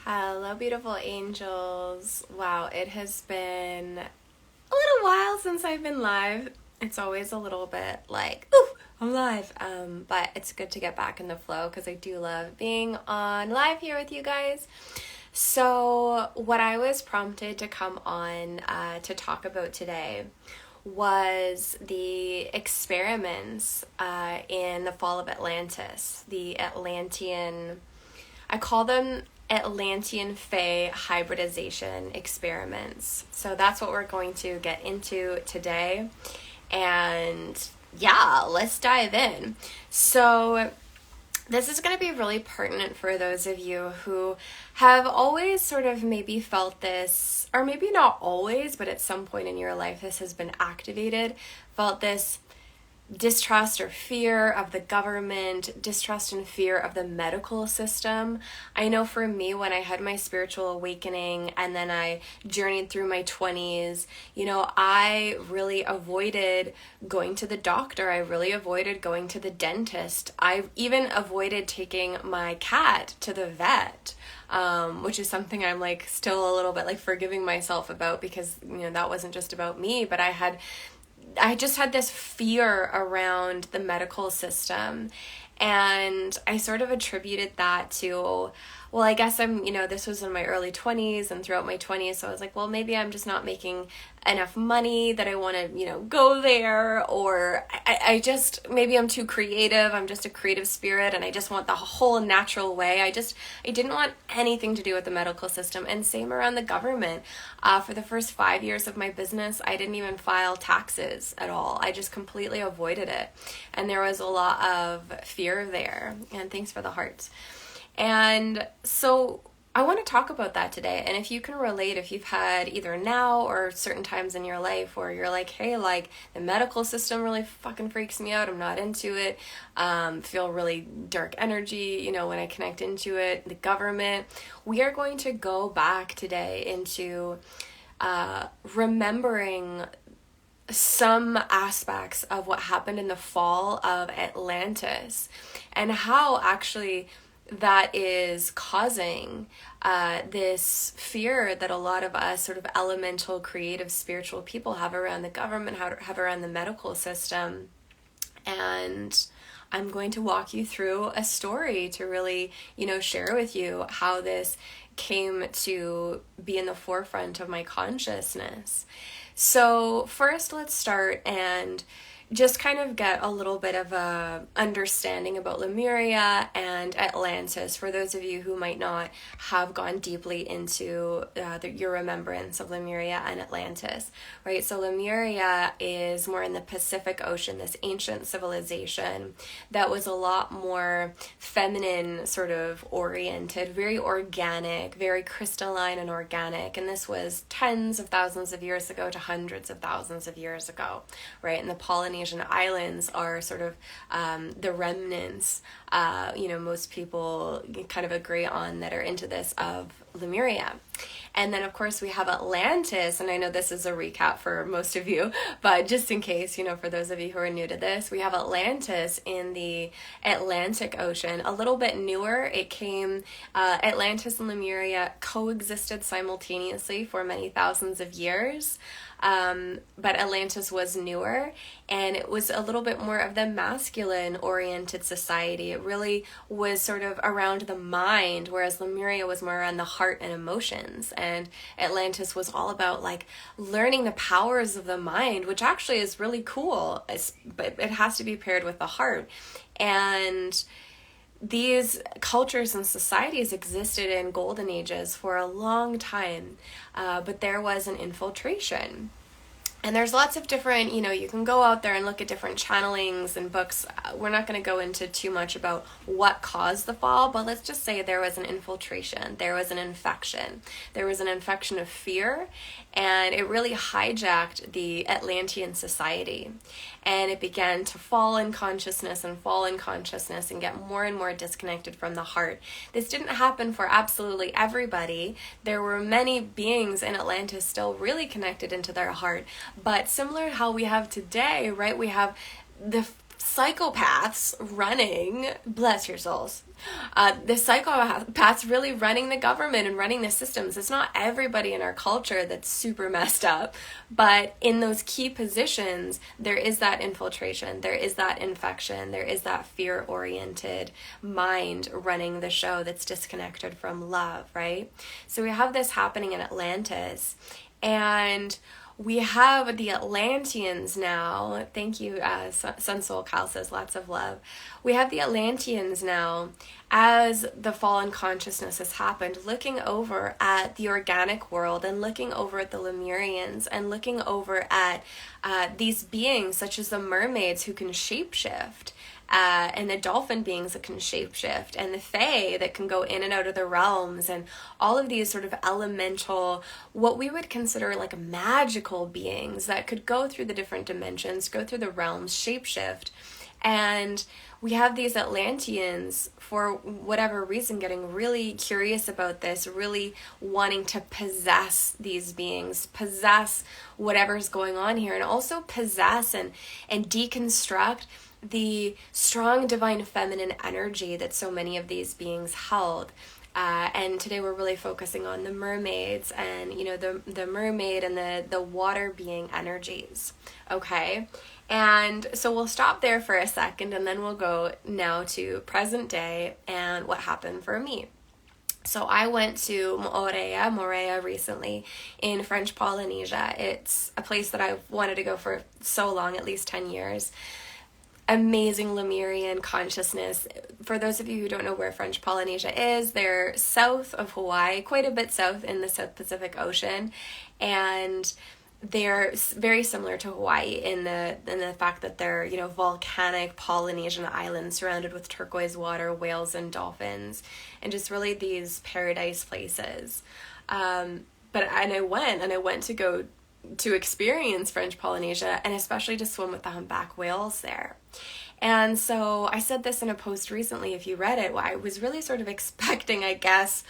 Hello, beautiful angels. Wow, it has been a little while since I've been live. It's always a little bit like, ooh, I'm live. But it's good to get back in the flow because I do love being on live here with you guys. So, what I was prompted to come on to talk about today was the experiments in the fall of Atlantis, the Atlantean, I call them Atlantean Fae Hybridization experiments. So that's what we're going to get into today. And yeah, let's dive in. So this is going to be really pertinent for those of you who have always sort of maybe felt this, or maybe not always, but at some point in your life this has been activated, felt this distrust or fear of the government, distrust and fear of the medical system. I know for me, when I had my spiritual awakening and then I journeyed through my 20s, I really avoided going to the doctor. I really avoided going to the dentist. I even avoided taking my cat to the vet. Which is something I'm still a little bit forgiving myself about because, that wasn't just about me, but I just had this fear around the medical system, and I sort of attributed that to, well, I guess this was in my early 20s and throughout my 20s, so I was like, well, maybe I'm just not making enough money that I want to, go there, or I just, maybe I'm too creative, I'm just a creative spirit, and I just want the whole natural way. I didn't want anything to do with the medical system, and same around the government. For the first 5 years of my business, I didn't even file taxes at all. I just completely avoided it, and there was a lot of fear there, and thanks for the hearts. And so I want to talk about that today. And if you can relate, if you've had either now or certain times in your life where you're like, hey, the medical system really fucking freaks me out, I'm not into it, feel really dark energy, when I connect into it, the government, we are going to go back today into remembering some aspects of what happened in the fall of Atlantis and how actually that is causing this fear that a lot of us sort of elemental, creative, spiritual people have around the government, have around the medical system. And I'm going to walk you through a story to really, share with you how this came to be in the forefront of my consciousness. So first, let's start and just kind of get a little bit of a understanding about Lemuria and Atlantis for those of you who might not have gone deeply into your remembrance of Lemuria and Atlantis, right? So Lemuria is more in the Pacific Ocean, this ancient civilization that was a lot more feminine sort of oriented, very organic, very crystalline and organic. And this was tens of thousands of years ago to hundreds of thousands of years ago, right? And the Polynesia islands are sort of the remnants, most people kind of agree on that are into this, of Lemuria. And then, of course, we have Atlantis, and I know this is a recap for most of you, but just in case, for those of you who are new to this, we have Atlantis in the Atlantic Ocean, a little bit newer. It came, Atlantis and Lemuria coexisted simultaneously for many thousands of years. But Atlantis was newer, and it was a little bit more of the masculine-oriented society. It really was sort of around the mind, whereas Lemuria was more around the heart and emotions. And Atlantis was all about learning the powers of the mind, which actually is really cool, but it has to be paired with the heart. And these cultures and societies existed in golden ages for a long time, but there was an infiltration. And there's lots of different, you can go out there and look at different channelings and books. We're not going to go into too much about what caused the fall, but let's just say there was an infiltration. There was an infection. There was an infection of fear, and it really hijacked the Atlantean society. And it began to fall in consciousness and get more and more disconnected from the heart. This didn't happen for absolutely everybody. There were many beings in Atlantis still really connected into their heart. But similar to how we have today, right, we have the psychopaths running, bless your souls, the psychopaths really running the government and running the systems. It's not everybody in our culture that's super messed up, but in those key positions, there is that infiltration, there is that infection, there is that fear-oriented mind running the show that's disconnected from love, right? So we have this happening in Atlantis, and we have the Atlanteans now. Thank you, Sun Soul Cal says, lots of love. We have the Atlanteans now, as the fallen consciousness has happened, looking over at the organic world and looking over at the Lemurians and looking over at these beings such as the mermaids who can shapeshift. And the dolphin beings that can shapeshift, and the Fae that can go in and out of the realms, and all of these sort of elemental, what we would consider like magical beings that could go through the different dimensions, go through the realms, shapeshift. And we have these Atlanteans, for whatever reason, getting really curious about this, really wanting to possess these beings, possess whatever's going on here, and also possess and deconstruct the strong divine feminine energy that so many of these beings held. And today we're really focusing on the mermaids and, you know, the mermaid and the water being energies. Okay. And so we'll stop there for a second, and then we'll go now to present day and what happened for me. So I went to Moorea recently in French Polynesia. It's a place that I've wanted to go for so long, at least 10 years. Amazing Lemurian consciousness. For those of you who don't know where French Polynesia is, they're south of Hawaii, quite a bit south in the South Pacific Ocean, and they're very similar to Hawaii in the fact that they're, you know, volcanic Polynesian islands surrounded with turquoise water, whales and dolphins, and just really these paradise places. I went to go to experience French Polynesia, and especially to swim with the humpback whales there. And so I said this in a post recently, if you read it, I was really sort of expecting, I guess,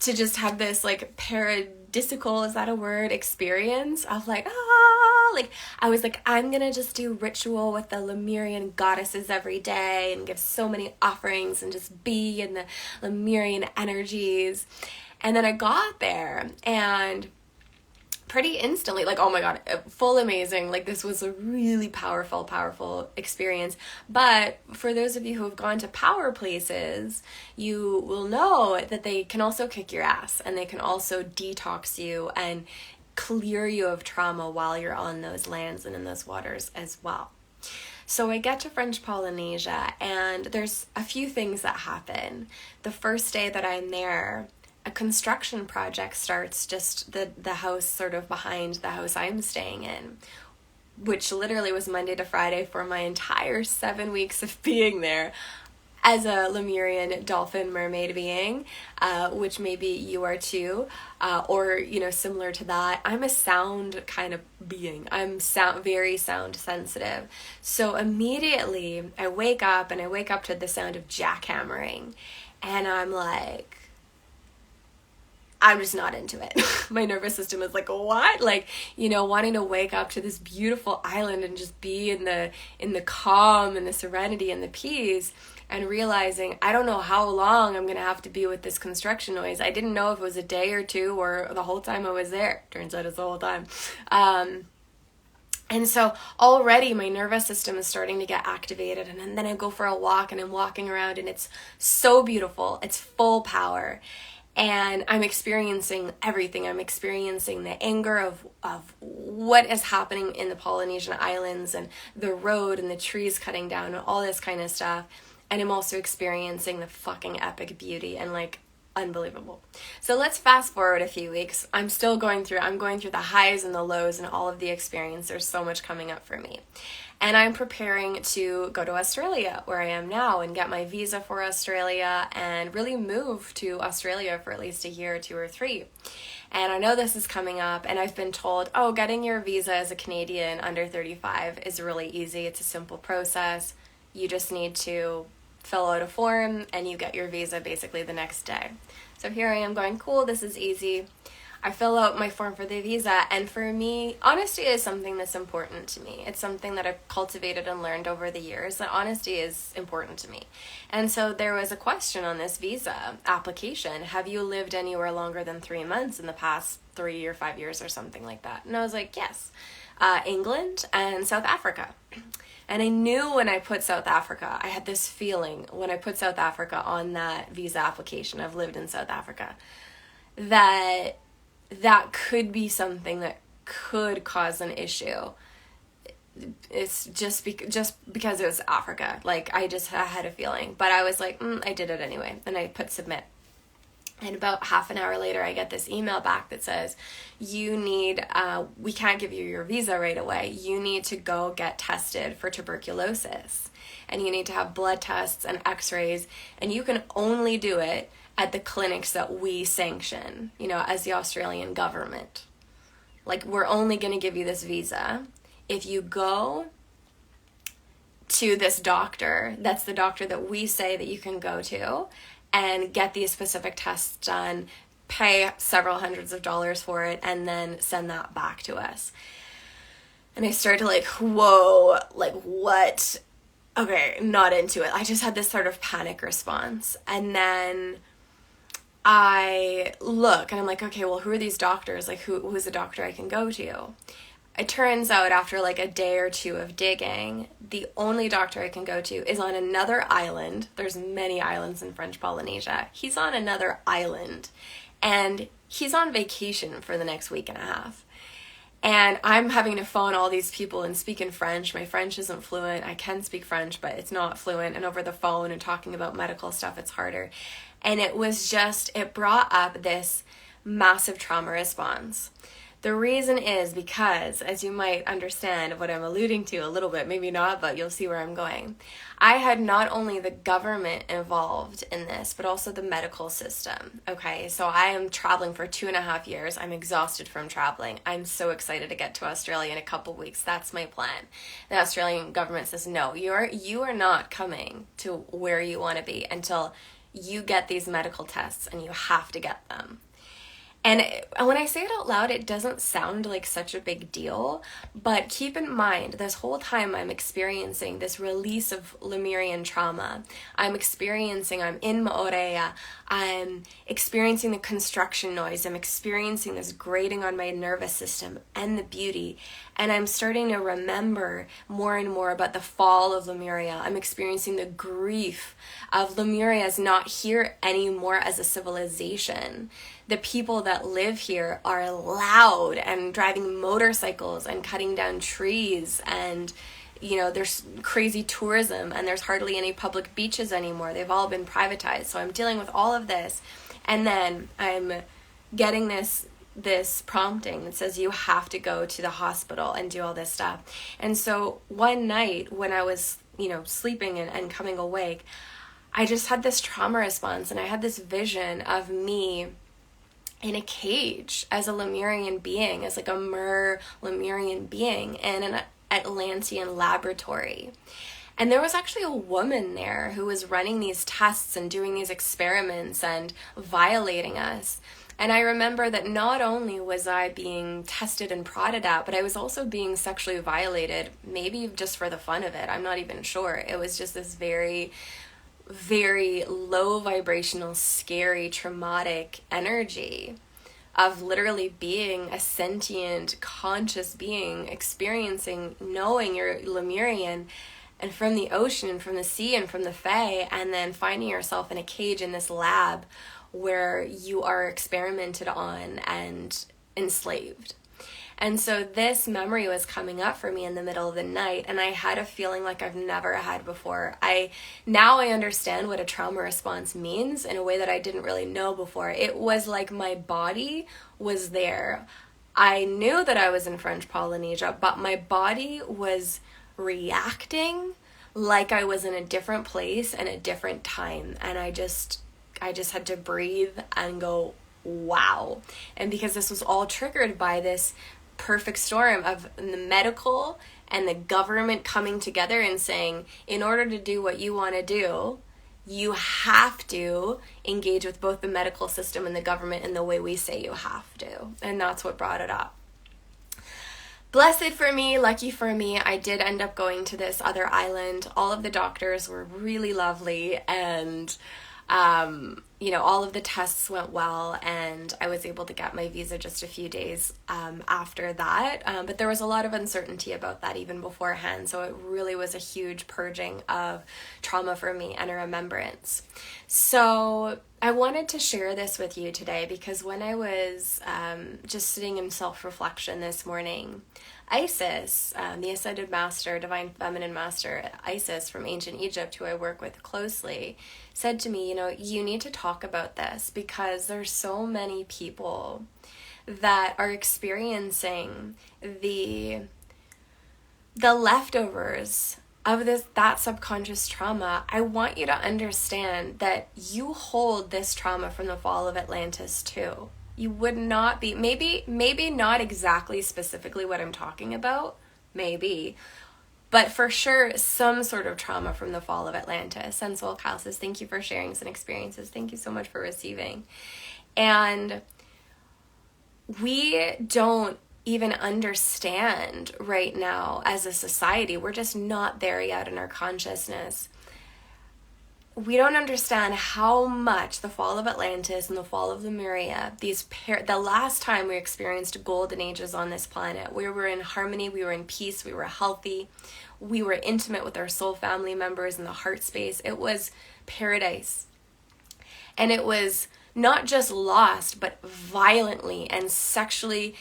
to just have this like paradisical, is that a word, experience of like, I was like, I'm gonna just do ritual with the Lemurian goddesses every day and give so many offerings and just be in the Lemurian energies. And then I got there, and pretty instantly, like, oh my god, full amazing, like this was a really powerful experience. But for those of you who have gone to power places, you will know that they can also kick your ass, and they can also detox you and clear you of trauma while you're on those lands and in those waters as well. So I get to French Polynesia, and there's a few things that happen. The first day that I'm there, a construction project starts just the house sort of behind the house I'm staying in, which literally was Monday to Friday for my entire 7 weeks of being there as a Lemurian dolphin mermaid being, which maybe you are too, or, you know, similar to that. I'm a sound kind of being. I'm very sound sensitive. So immediately I wake up to the sound of jackhammering, and I'm like, I'm just not into it. My nervous system is like, what? Like, you know, wanting to wake up to this beautiful island and just be in the calm and the serenity and the peace, and realizing I don't know how long I'm going to have to be with this construction noise. I didn't know if it was a day or two or the whole time I was there. Turns out it's the whole time. And so already my nervous system is starting to get activated, and then I go for a walk, and I'm walking around, and it's so beautiful. It's full power. And I'm experiencing everything. I'm experiencing the anger of what is happening in the Polynesian islands, and the road and the trees cutting down and all this kind of stuff. And I'm also experiencing the fucking epic beauty and like unbelievable. So let's fast forward a few weeks. I'm going through the highs and the lows and all of the experience. There's so much coming up for me. And I'm preparing to go to Australia, where I am now, and get my visa for Australia and really move to Australia for at least a year, 2 or 3. And I know this is coming up, and I've been told, getting your visa as a Canadian under 35 is really easy. It's a simple process. You just need to fill out a form, and you get your visa basically the next day. So here I am going, cool, this is easy. I fill out my form for the visa, and for me, honesty is something that's important to me. It's something that I've cultivated and learned over the years, that honesty is important to me. And so there was a question on this visa application: have you lived anywhere longer than 3 months in the past 3 or 5 years or something like that? And I was like, yes, England and South Africa. And I knew when I put South Africa, I had this feeling when I put South Africa on that visa application, I've lived in South Africa, that could be something that could cause an issue. It's just because it was Africa. Like, I had a feeling. But I was like, I did it anyway. And I put submit. And about half an hour later, I get this email back that says, we can't give you your visa right away. You need to go get tested for tuberculosis. And you need to have blood tests and x-rays. And you can only do it at the clinics that we sanction, as the Australian government. Like, we're only going to give you this visa if you go to this doctor, that's the doctor that we say that you can go to, and get these specific tests done, pay several hundreds of dollars for it, and then send that back to us. And I started to whoa, what? Okay, not into it. I just had this sort of panic response. And then I look and I'm like, okay, well, who are these doctors? Who's the doctor I can go to? It turns out after a day or two of digging, the only doctor I can go to is on another island. There's many islands in French Polynesia. He's on another island, and he's on vacation for the next week and a half. And I'm having to phone all these people and speak in French. My French isn't fluent. I can speak French, but it's not fluent. And over the phone and talking about medical stuff, it's harder. And it brought up this massive trauma response. The reason is because, as you might understand what I'm alluding to a little bit, maybe not, but you'll see where I'm going. I had not only the government involved in this, but also the medical system. Okay, so I am traveling for 2.5 years. I'm exhausted from traveling. I'm so excited to get to Australia in a couple weeks. That's my plan. The Australian government says, no, you are not coming to where you want to be until you get these medical tests, and you have to get them. And when I say it out loud, it doesn't sound like such a big deal, but keep in mind, this whole time I'm experiencing this release of Lemurian trauma. I'm in Moorea, I'm experiencing the construction noise, I'm experiencing this grating on my nervous system and the beauty, and I'm starting to remember more and more about the fall of Lemuria. I'm experiencing the grief of Lemuria is not here anymore as a civilization. The people that live here are loud and driving motorcycles and cutting down trees, and there's crazy tourism, and there's hardly any public beaches anymore. They've all been privatized. So I'm dealing with all of this, and then I'm getting this prompting that says you have to go to the hospital and do all this stuff. And so one night when I was sleeping and coming awake, I just had this trauma response, and I had this vision of me in a cage as a Lemurian being, as a Lemurian being in an Atlantean laboratory. And there was actually a woman there who was running these tests and doing these experiments and violating us. And I remember that not only was I being tested and prodded at, but I was also being sexually violated, maybe just for the fun of it. I'm not even sure. It was just this very, very low vibrational, scary, traumatic energy of literally being a sentient, conscious being, experiencing, knowing you're Lemurian, and from the ocean and from the sea and from the Fae, and then finding yourself in a cage in this lab where you are experimented on and enslaved. And so this memory was coming up for me in the middle of the night, and I had a feeling like I've never had before. Now I understand what a trauma response means in a way that I didn't really know before. It was like my body was there. I knew that I was in French Polynesia, but my body was reacting like I was in a different place and a different time. And I just had to breathe and go, wow. And because this was all triggered by this perfect storm of the medical and the government coming together and saying, in order to do what you want to do, you have to engage with both the medical system and the government in the way we say you have to. And that's what brought it up. Blessed for me, lucky for me, I did end up going to this other island. All of the doctors were really lovely, and all of the tests went well, and I was able to get my visa just a few days after that. But there was a lot of uncertainty about that even beforehand, so it really was a huge purging of trauma for me and a remembrance. So I wanted to share this with you today because when I was just sitting in self-reflection this morning, Isis, the Ascended Master, Divine Feminine Master, Isis from ancient Egypt, who I work with closely, said to me, you need to talk about this because there's so many people that are experiencing the leftovers of that subconscious trauma. I want you to understand that you hold this trauma from the fall of Atlantis too. You would not be, maybe not exactly specifically what I'm talking about, maybe, but for sure some sort of trauma from the fall of Atlantis. And Soul Kyle says, thank you for sharing some experiences. Thank you so much for receiving. And we don't even understand right now as a society. We're just not there yet in our consciousness. We don't understand how much the fall of Atlantis and the fall of Lemuria, the last time we experienced golden ages on this planet, we were in harmony, we were in peace, we were healthy, we were intimate with our soul family members in the heart space. It was paradise. And it was not just lost, but violently and sexually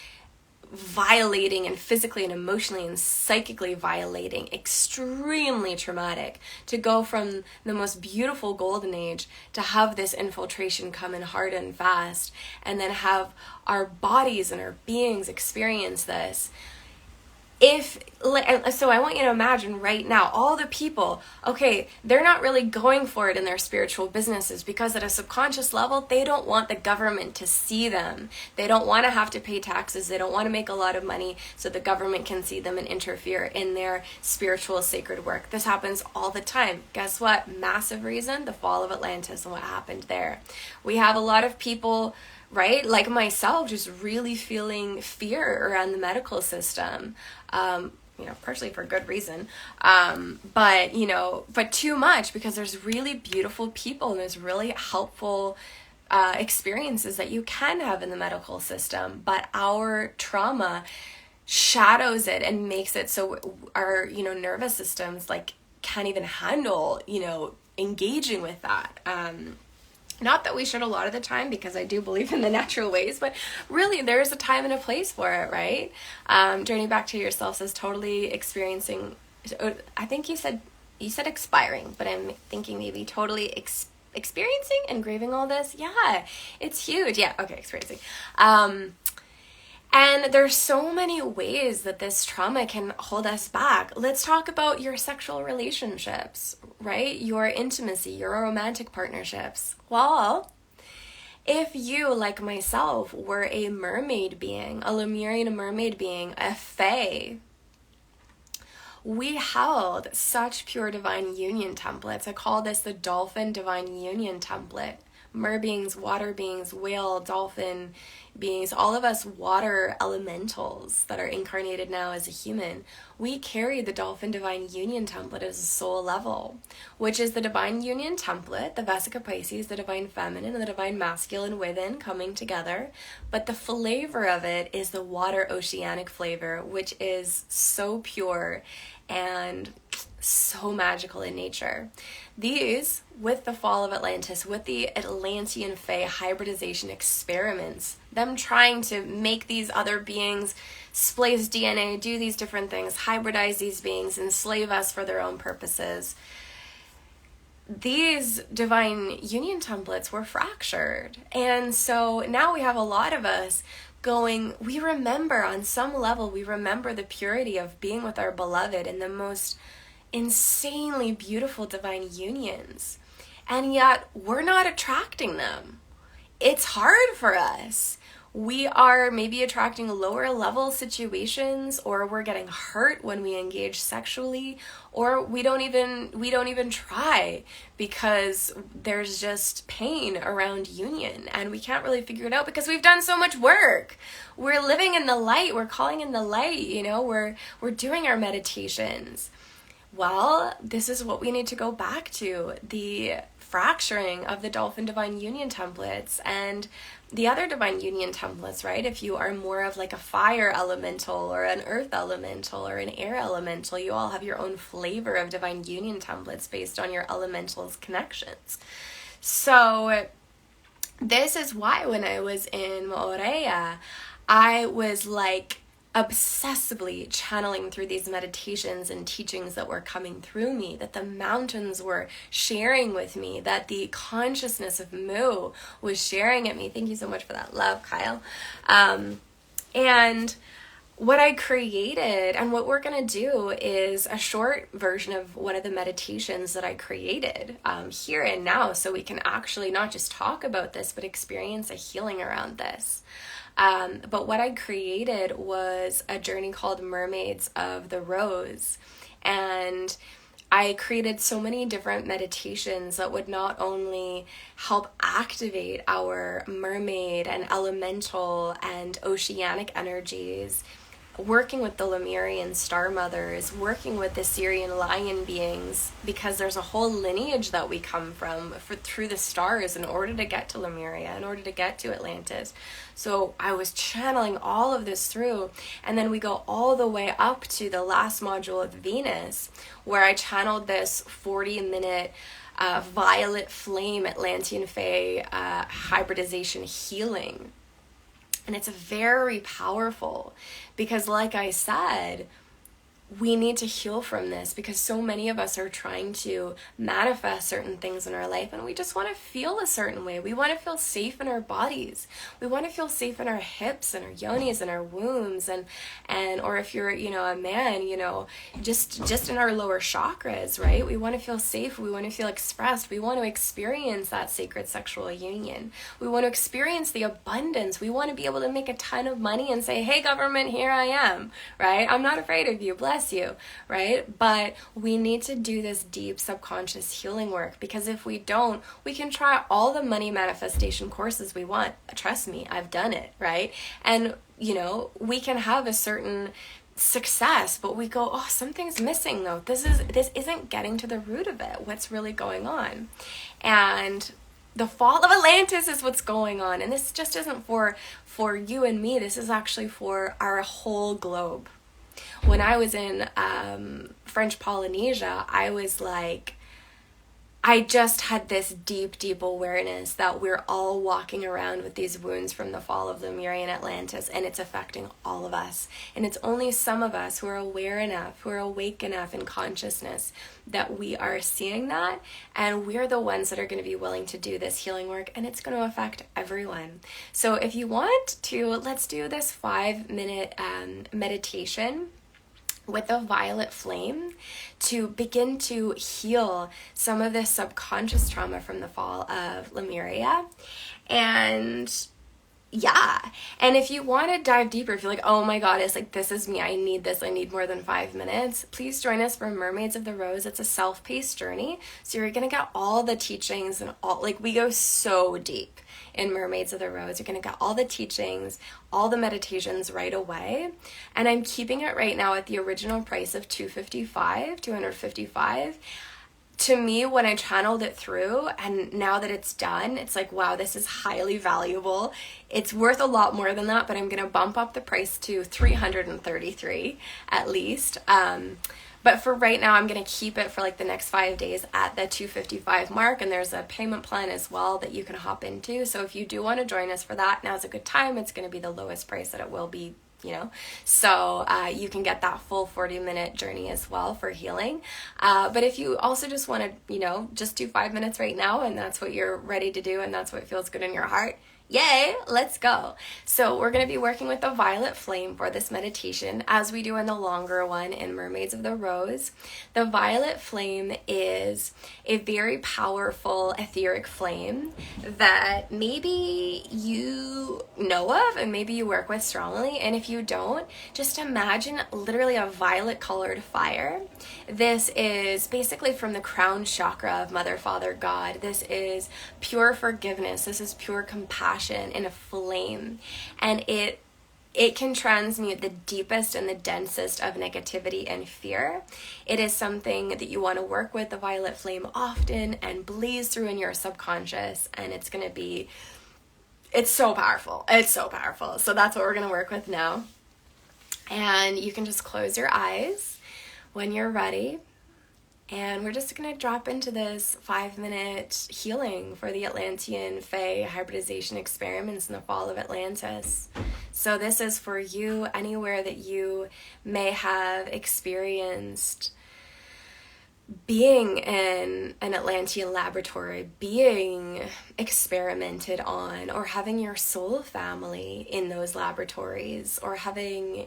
violating and physically and emotionally and psychically violating, extremely traumatic, to go from the most beautiful golden age to have this infiltration come in hard and fast, and then have our bodies and our beings experience this. So I want you to imagine right now, all the people, okay, they're not really going for it in their spiritual businesses because at a subconscious level, they don't want the government to see them. They don't want to have to pay taxes. They don't want to make a lot of money so the government can see them and interfere in their spiritual sacred work. This happens all the time. Guess what? Massive reason, the fall of Atlantis and what happened there. We have a lot of people, right, like myself, just really feeling fear around the medical system, partially for good reason, but too much because there's really beautiful people and there's really helpful experiences that you can have in the medical system, but our trauma shadows it and makes it so our, nervous systems can't even handle, engaging with that. Not that we should a lot of the time, because I do believe in the natural ways, but really there's a time and a place for it, right? Journey Back to Yourself says totally experiencing, I think you said expiring, but I'm thinking maybe totally experiencing and grieving all this. Yeah, it's huge. Yeah, okay, experiencing. And there's so many ways that this trauma can hold us back. Let's talk about your sexual relationships, right? Your intimacy, your romantic partnerships. Well, if you, like myself, were a mermaid being, a Lemurian mermaid being, a fae, we held such pure divine union templates. I call this the dolphin divine union template. Mer beings, water beings, whale, dolphin beings, all of us water elementals that are incarnated now as a human, we carry the dolphin divine union template as a soul level, which is the divine union template, the Vesica Pisces, the divine feminine and the divine masculine within coming together. But the flavor of it is the water oceanic flavor, which is so pure and so magical in nature. These, with the fall of Atlantis, with the Atlantean Fae hybridization experiments, them trying to make these other beings splice DNA, do these different things, hybridize these beings, enslave us for their own purposes, these divine union templates were fractured. And so now we have a lot of us going, we remember on some level, we remember the purity of being with our beloved in the most insanely beautiful divine unions, and yet we're not attracting them. It's hard for us. we are maybe attracting lower level situations, or we're getting hurt when we engage sexually, or we don't even try because there's just pain around union and we can't really figure it out because we've done so much work. We're living in the light, we're calling in the light, you know, we're doing our meditations. Well, this is what we need to go back to, the fracturing of the Dolphin Divine Union templates and the other Divine Union templates, right? If you are more of like a fire elemental or an earth elemental or an air elemental, you all have your own flavor of Divine Union templates based on your elementals connections. So this is why when I was in Moorea, I was like obsessively channeling through these meditations and teachings that were coming through me, that the mountains were sharing with me, that the consciousness of Mu was sharing at me. Thank you so much for that love, Kyle. And what I created, and what we're going to do is a short version of one of the meditations that I created here and now, so we can actually not just talk about this, but experience a healing around this. But what I created was a journey called Mermaids of the Rose. And I created so many different meditations that would not only help activate our mermaid and elemental and oceanic energies, working with the Lemurian star mothers, working with the Syrian lion beings, because there's a whole lineage that we come from through the stars in order to get to Lemuria, in order to get to Atlantis. So I was channeling all of this through, and then we go all the way up to the last module of Venus, where I channeled this 40-minute violet flame Atlantean Fae hybridization healing. And it's very powerful because, like I said, we need to heal from this, because so many of us are trying to manifest certain things in our life and we just want to feel a certain way. We want to feel safe in our bodies. We want to feel safe in our hips and our yonis and our wombs, and or if you're, you know, a man, you know, just in our lower chakras, right? We want to feel safe. We want to feel expressed. We want to experience that sacred sexual union. We want to experience the abundance. We want to be able to make a ton of money and say, hey, government, here I am, right? I'm not afraid of you. Bless you, right? But we need to do this deep subconscious healing work, because if we don't, we can try all the money manifestation courses we want. Trust me, I've done it, right? And, you know, we can have a certain success, but we go, oh, something's missing though. This isn't getting to the root of it. What's really going on? And the fall of Atlantis is what's going on. And this just isn't for you and me. This is actually for our whole globe. When I was in French Polynesia, I was like, I just had this deep, deep awareness that we're all walking around with these wounds from the fall of Lemuria and Atlantis, and it's affecting all of us. And it's only some of us who are aware enough, who are awake enough in consciousness, that we are seeing that, and we're the ones that are going to be willing to do this healing work, and it's going to affect everyone. So if you want to, let's do this 5-minute meditation with a violet flame to begin to heal some of this subconscious trauma from the fall of Lemuria. And yeah, and if you want to dive deeper, if you're like, oh my god, it's like, this is me, I need this, I need more than 5 minutes, please join us for Mermaids of the Rose. It's a self-paced journey, so you're gonna get all the teachings and all, like, we go so deep in Mermaids of the Rose. You're gonna get all the teachings, all the meditations right away, and I'm keeping it right now at the original price of $255. To me, when I channeled it through, and now that it's done, it's like, wow, this is highly valuable. It's worth a lot more than that, but I'm going to bump up the price to $333 at least. But for right now, I'm going to keep it for like the next 5 days at the $255 mark, and there's a payment plan as well that you can hop into. So if you do want to join us for that, now's a good time. It's going to be the lowest price that it will be, you know, so you can get that full 40-minute journey as well for healing. But if you also just want to, you know, just do 5 minutes right now, and that's what you're ready to do, and that's what feels good in your heart, yay, let's go. So we're going to be working with the violet flame for this meditation, as we do in the longer one in Mermaids of the Rose. The violet flame is a very powerful etheric flame that maybe you know of and maybe you work with strongly, and if you don't, just imagine literally a violet colored fire. This is basically from the crown chakra of Mother, Father, God. This is pure forgiveness. This is pure compassion in a flame, and it can transmute the deepest and the densest of negativity and fear. It is something that you want to work with the violet flame often and blaze through in your subconscious, and it's so powerful. It's so powerful. So that's what we're going to work with now. And you can just close your eyes when you're ready. And we're just going to drop into this 5-minute healing for the Atlantean Fae Hybridization experiments in the fall of Atlantis. So this is for you anywhere that you may have experienced being in an Atlantean laboratory, being experimented on, or having your soul family in those laboratories, or having,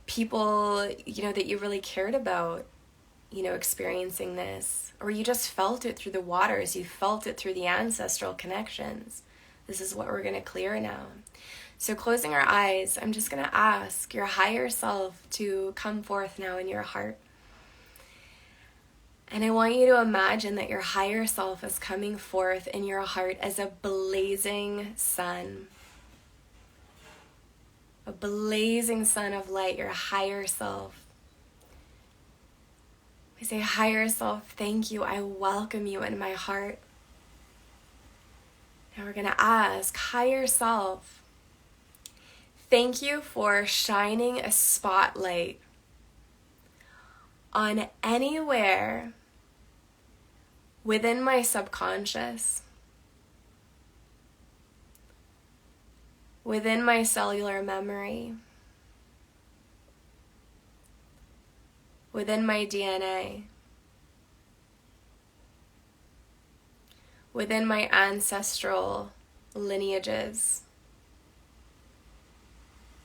people, that you really cared about, experiencing this, or you just felt it through the waters, you felt it through the ancestral connections. This is what we're going to clear now. So closing our eyes, I'm just going to ask your higher self to come forth now in your heart. And I want you to imagine that your higher self is coming forth in your heart as a blazing sun. A blazing sun of light, your higher self. I say, higher self, thank you. I welcome you in my heart. Now we're going to ask, higher self, thank you for shining a spotlight on anywhere within my subconscious, within my cellular memory, within my DNA, within my ancestral lineages,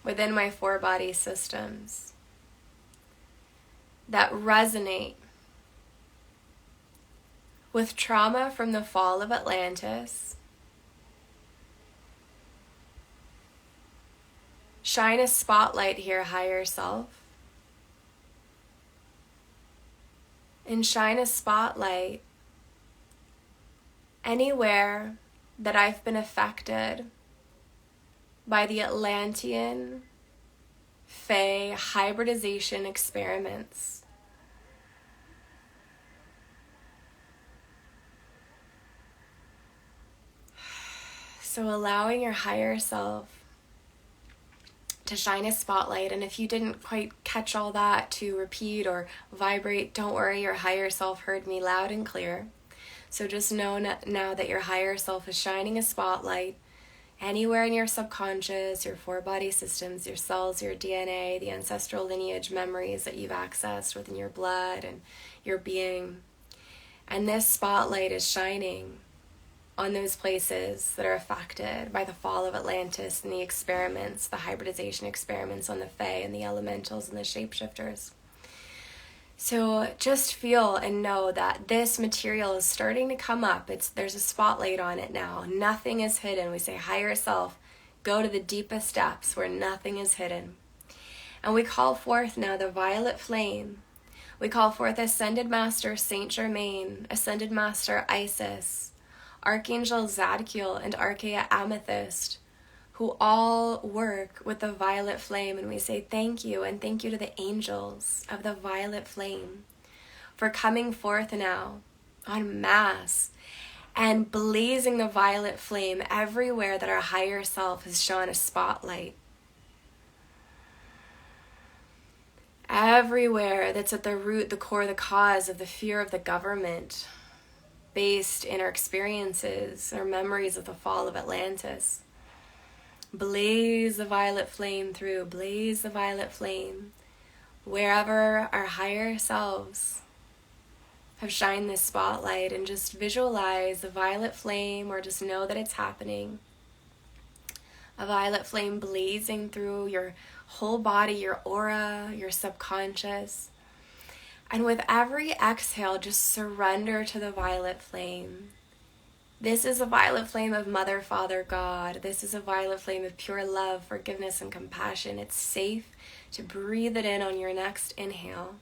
within my 4 body systems that resonate with trauma from the fall of Atlantis. Shine a spotlight here, higher self. And shine a spotlight anywhere that I've been affected by the Atlantean Fae Hybridization experiments. So allowing your higher self to shine a spotlight, and if you didn't quite catch all that, to repeat or vibrate, don't worry, your higher self heard me loud and clear. So just know now that your higher self is shining a spotlight anywhere in your subconscious, your 4 body systems, your cells, your DNA, the ancestral lineage memories that you've accessed within your blood and your being. And this spotlight is shining on those places that are affected by the fall of Atlantis and the experiments, the hybridization experiments on the Fae and the elementals and the shapeshifters. So just feel and know that this material is starting to come up. There's a spotlight on it now. Nothing is hidden. We say, higher self, go to the deepest depths where nothing is hidden. And we call forth now the violet flame. We call forth Ascended Master Saint Germain, Ascended Master Isis, Archangel Zadkiel, and Archaea Amethyst, who all work with the violet flame. And we say thank you, and thank you to the angels of the violet flame for coming forth now en masse and blazing the violet flame everywhere that our higher self has shone a spotlight. Everywhere that's at the root, the core, the cause of the fear of the government, based in our experiences, our memories of the fall of Atlantis. Blaze the violet flame through, blaze the violet flame, wherever our higher selves have shined this spotlight, and just visualize the violet flame, or just know that it's happening. A violet flame blazing through your whole body, your aura, your subconscious. And with every exhale, just surrender to the violet flame. This is a violet flame of Mother, Father, God. This is a violet flame of pure love, forgiveness, and compassion. It's safe to breathe it in on your next inhale.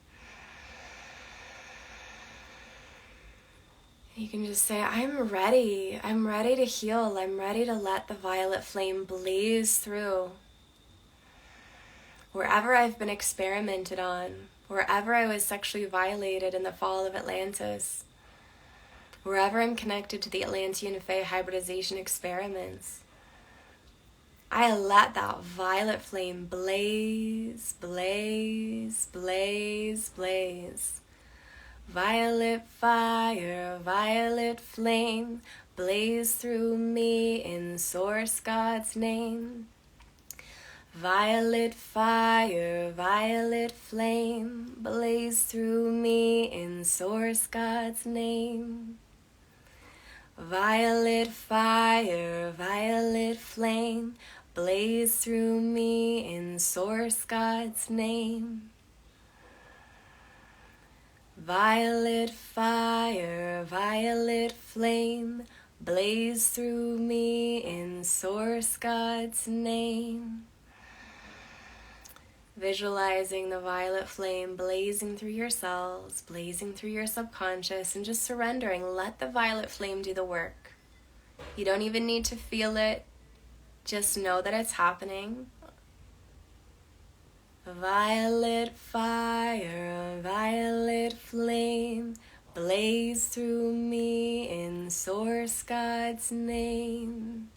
You can just say, I'm ready. I'm ready to heal. I'm ready to let the violet flame blaze through wherever I've been experimented on, wherever I was sexually violated in the fall of Atlantis, wherever I'm connected to the Atlantean Fae Hybridization experiments. I let that violet flame blaze, blaze, blaze, blaze. Violet fire, violet flame, blaze through me in Source God's name. Violet fire, violet flame, blaze through me in Source God's name. Violet fire, violet flame, blaze through me in Source God's name. Violet fire, violet flame, blaze through me in Source God's name. Visualizing the violet flame blazing through your cells, blazing through your subconscious, and just surrendering. Let the violet flame do the work. You don't even need to feel it. Just know that it's happening. Violet fire, violet flame, blaze through me in Source God's name.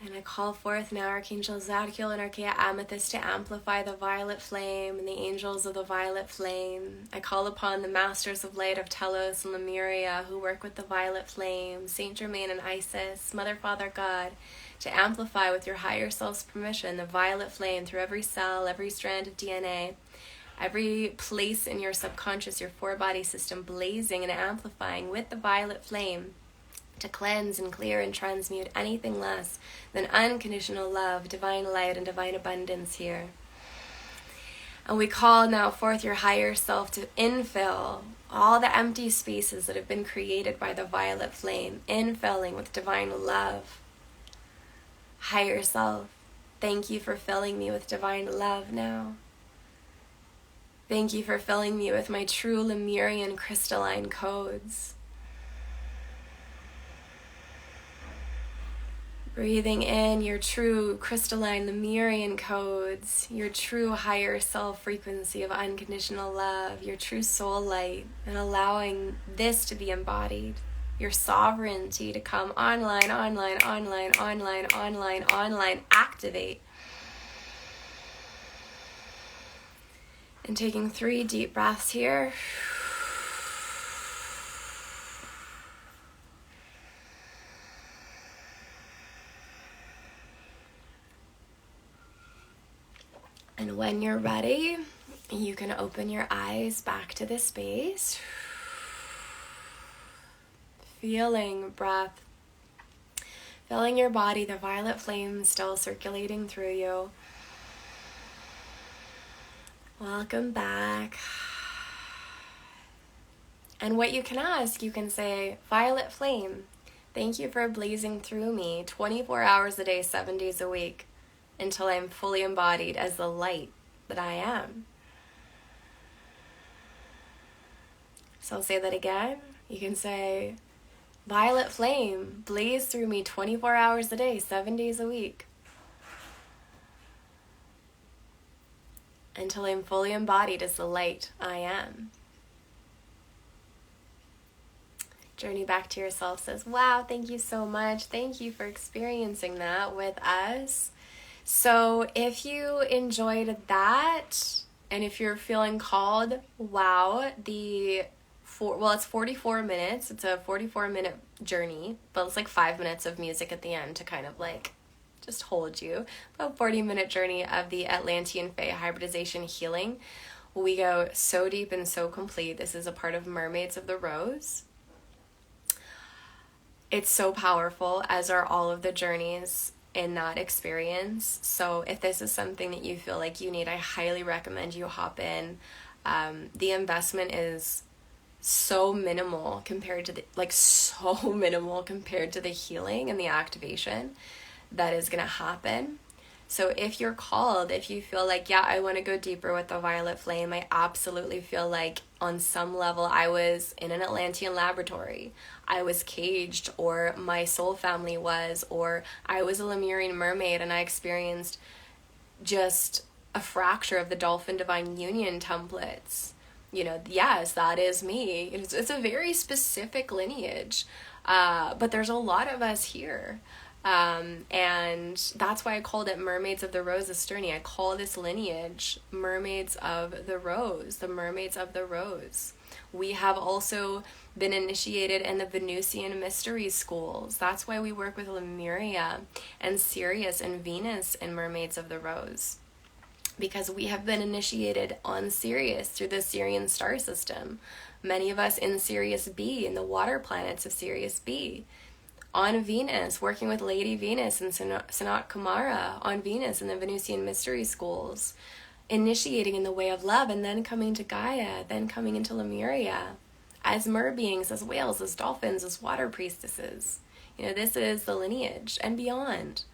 And I call forth now Archangel Zadkiel and Archaea Amethyst to amplify the violet flame and the angels of the violet flame. I call upon the Masters of Light of Telos and Lemuria who work with the violet flame, Saint Germain and Isis, Mother, Father, God, to amplify with your higher self's permission the violet flame through every cell, every strand of DNA, every place in your subconscious, your four-body system, blazing and amplifying with the violet flame, to cleanse and clear and transmute anything less than unconditional love, divine light, and divine abundance here. And we call now forth your higher self to infill all the empty spaces that have been created by the violet flame, infilling with divine love. Higher self, thank you for filling me with divine love now. Thank you for filling me with my true Lemurian crystalline codes. Breathing in your true crystalline Lemurian codes, your true higher self frequency of unconditional love, your true soul light, and allowing this to be embodied. Your sovereignty to come online, online, online, online, online, online, activate. And taking 3 deep breaths here. And when you're ready, you can open your eyes back to this space. Feeling breath, filling your body, the violet flame still circulating through you. Welcome back. And what you can ask, you can say, violet flame, thank you for blazing through me 24 hours a day, 7 days a week, until I'm fully embodied as the light that I am. So I'll say that again. You can say, violet flame, blaze through me 24 hours a day, 7 days a week, until I'm fully embodied as the light I am. Journey back to yourself says, wow, thank you so much. Thank you for experiencing that with us. So if you enjoyed that, and if you're feeling called, wow, it's 44 minutes. It's a 44-minute journey, but it's like 5 minutes of music at the end to kind of like just hold you. A 40-minute journey of the Atlantean Fae Hybridization healing. We go so deep and so complete. This is a part of Mermaids of the Rose. It's so powerful, as are all of the journeys in that experience. So if this is something that you feel like you need, I highly recommend you hop in. The investment is so minimal compared to the, like, so minimal compared to the healing and the activation that is going to happen. So if you're called, if you feel like, yeah, I want to go deeper with the violet flame, I absolutely feel like on some level I was in an Atlantean laboratory. I was caged, or my soul family was, or I was a Lemurian mermaid and I experienced just a fracture of the Dolphin Divine Union templates. You know, yes, that is me. It's a very specific lineage, but there's a lot of us here. And that's why I called it Mermaids of the Rose Asterni. I call this lineage Mermaids of the Rose, the Mermaids of the Rose. We have also been initiated in the Venusian mystery schools. That's why we work with Lemuria and Sirius and Venus in Mermaids of the Rose, because we have been initiated on Sirius through the Sirian star system. Many of us in Sirius B, in the water planets of Sirius B. On Venus, working with Lady Venus and Sanat Kumara on Venus in the Venusian mystery schools, initiating in the way of love, and then coming to Gaia, then coming into Lemuria, as mer beings, as whales, as dolphins, as water priestesses. You know, this is the lineage and beyond.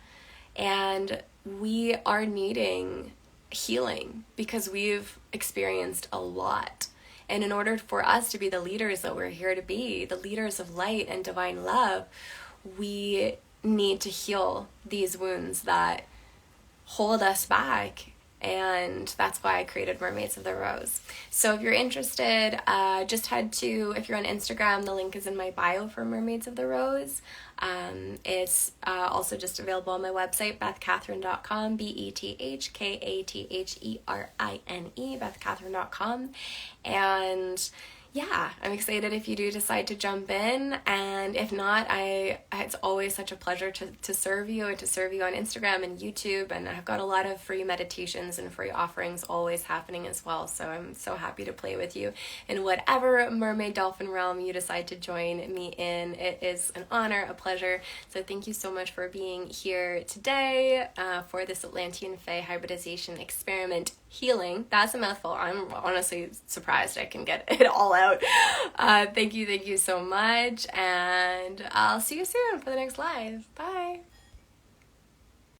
And we are needing healing because we've experienced a lot. And in order for us to be the leaders that we're here to be, the leaders of light and divine love, we need to heal these wounds that hold us back. And that's why I created Mermaids of the Rose. So if you're interested, just head to, if you're on Instagram, the link is in my bio for Mermaids of the Rose. It's also just available on my website, bethkatherine.com, BETHKATHERINE, bethkatherine.com. And yeah, I'm excited if you do decide to jump in, and if not, it's always such a pleasure to serve you, and to serve you on Instagram and YouTube, and I've got a lot of free meditations and free offerings always happening as well, so I'm so happy to play with you in whatever mermaid dolphin realm you decide to join me in. It is an honor, a pleasure, so thank you so much for being here today for this Atlantean Fae Hybridization experiment healing. That's a mouthful. I'm honestly surprised I can get it all out. Thank you so much, and I'll see you soon for the next live. Bye.